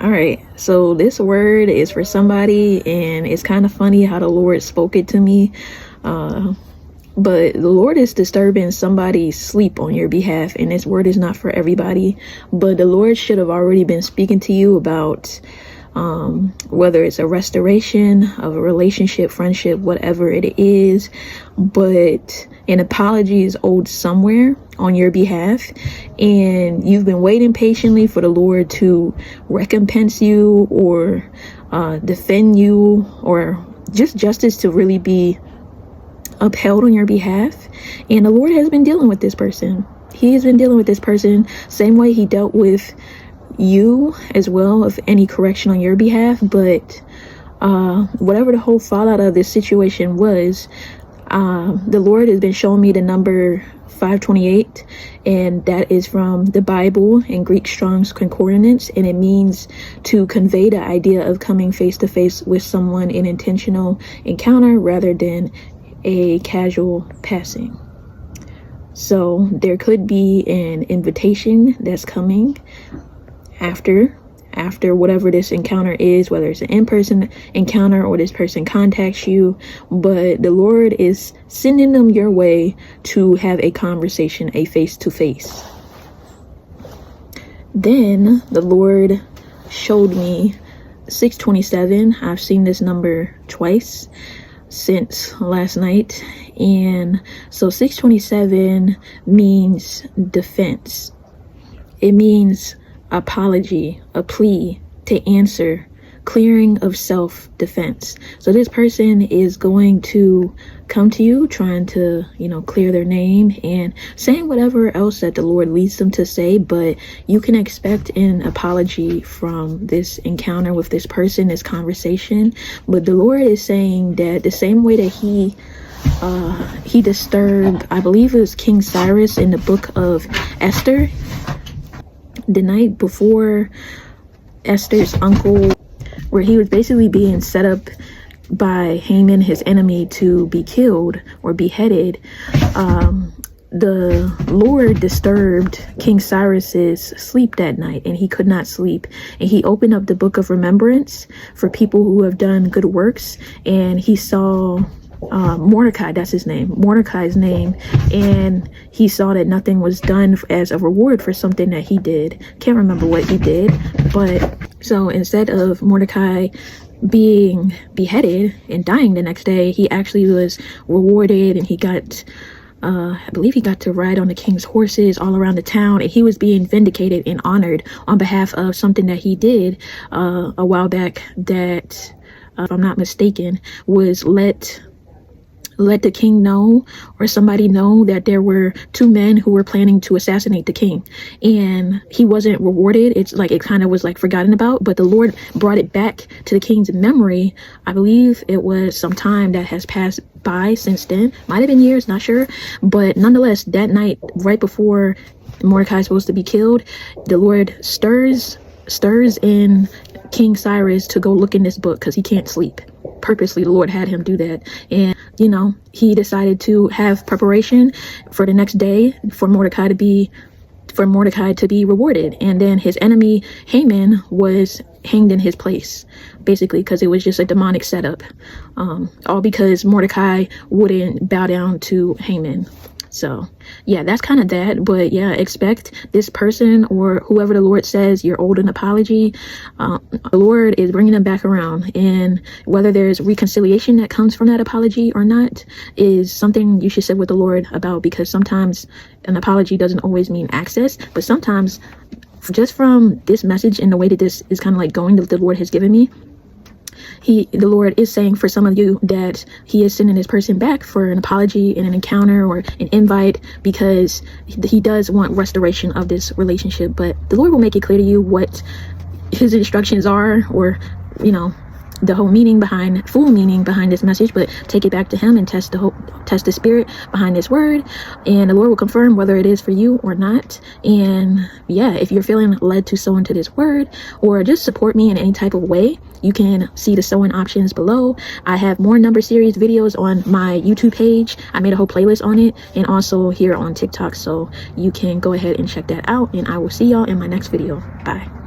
All right, so this word is for somebody, and it's kind of funny how the Lord spoke it to me. But the Lord is disturbing somebody's sleep on your behalf, and this word is not for everybody. But the Lord should have already been speaking to you about whether it's a restoration of a relationship, friendship, whatever it is. But an apology is owed somewhere on your behalf, and you've been waiting patiently for the Lord to recompense you or defend you, or just justice to really be upheld on your behalf. And the Lord has been dealing with this person. He has been dealing with this person same way he dealt with you as well, of any correction on your behalf. But whatever the whole fallout of this situation was, the Lord has been showing me the number 528, and that is from the Bible in Greek Strong's Concordance, and it means to convey the idea of coming face to face with someone in intentional encounter rather than a casual passing. So there could be an invitation that's coming after whatever this encounter is, whether it's an in-person encounter or this person contacts you, but the Lord is sending them your way to have a conversation, a face-to-face. Then the Lord showed me 627. I've seen this number twice since last night, and so 627 means defense. It means apology, a plea to answer, clearing of self-defense. So this person is going to come to you trying to, clear their name and saying whatever else that the Lord leads them to say, but you can expect an apology from this encounter with this person, this conversation. But the Lord is saying that the same way that he disturbed, I believe it was King Cyrus in the book of Esther, the night before Esther's uncle, where he was basically being set up by Haman, his enemy, to be killed or beheaded. The Lord disturbed King Cyrus's sleep that night, and he could not sleep. And he opened up the book of remembrance for people who have done good works, and he saw Mordecai, that's his name, Mordecai's name, and he saw that nothing was done as a reward for something that he did. Can't remember what he did, but so instead of Mordecai being beheaded and dying the next day, he actually was rewarded, and he got I believe he got to ride on the king's horses all around the town, and he was being vindicated and honored on behalf of something that he did a while back that, if I'm not mistaken, was let the king know, or somebody know, that there were two men who were planning to assassinate the king, and he wasn't rewarded. It's like it kind of was like forgotten about, but the Lord brought it back to the king's memory. I believe it was some time that has passed by since then, might have been years, not sure, but nonetheless, that night right before Mordecai is supposed to be killed, the Lord stirs in King Cyrus to go look in this book because he can't sleep. Purposely, the Lord had him do that, and he decided to have preparation for the next day for Mordecai to be rewarded. And then his enemy Haman was hanged in his place, basically, because it was just a demonic setup, all because Mordecai wouldn't bow down to Haman. So yeah, that's kind of that. But yeah, expect this person or whoever the Lord says you're owed an apology. The Lord is bringing them back around, and whether there's reconciliation that comes from that apology or not is something you should sit with the Lord about, because sometimes an apology doesn't always mean access, but sometimes just from this message and the way that this is kind of like going, that the Lord has given me, the Lord is saying for some of you that he is sending this person back for an apology and an encounter or an invite, because he does want restoration of this relationship. But the Lord will make it clear to you what his instructions are, or the whole full meaning behind this message. But take it back to him and test the spirit behind this word, and the Lord will confirm whether it is for you or not. And yeah, if you're feeling led to sow into this word or just support me in any type of way, you can see the sewing options below. I have more number series videos on my YouTube page. I made a whole playlist on it, and also here on TikTok, so you can go ahead and check that out, and I will see y'all in my next video. Bye.